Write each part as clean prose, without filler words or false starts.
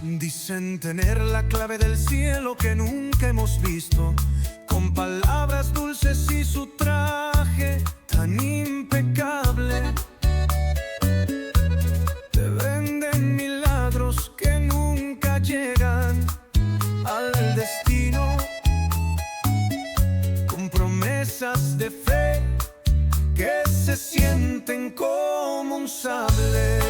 Dicen tener la clave del cielo que nunca hemos visto, con palabras dulces y su traje tan impecable. Te venden milagros que nunca llegan al destino, con promesas de fe que se sienten como un sable.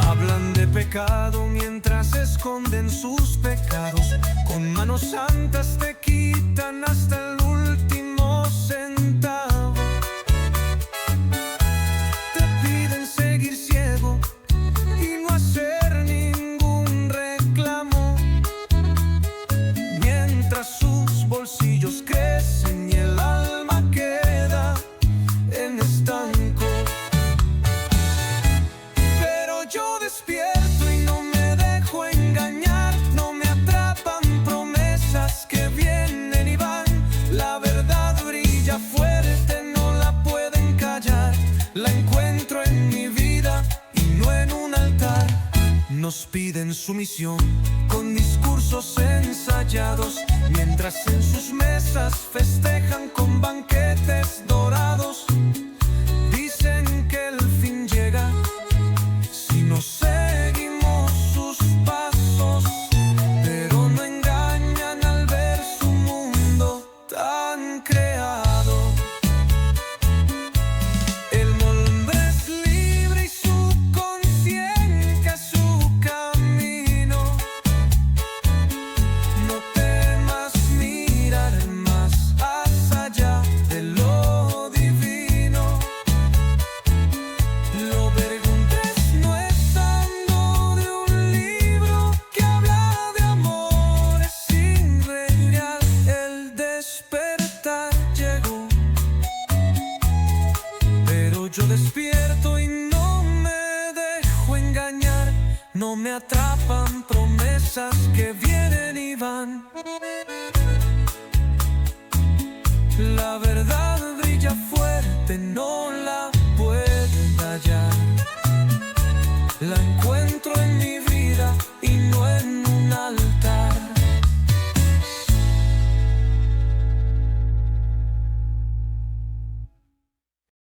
Hablan de pecado mientras esconden sus pecados. Con manos santas te quitan hasta el último centavo. Te piden seguir ciego y no hacer ningún reclamo, mientras sus bolsillos crecen y el alma queda en estanco. Yo despierto y no me dejo engañar, no me atrapan promesas que vienen y van. La verdad brilla fuerte, no la pueden callar. La encuentro en mi vida y no en un altar. Nos piden sumisión con discursos ensayados, mientras en sus mesas festejan con banquetes dorados. Dicen que el fin llega no seguimos sus pasos, pero no engañan al ver su mundo tan creado. El hombre es libre y su conciencia es su camino. No temas mirar más allá de lo divino. Lo yo despierto y no me dejo engañar, no me atrapan promesas que vienen y van. La verdad brilla fuerte, no la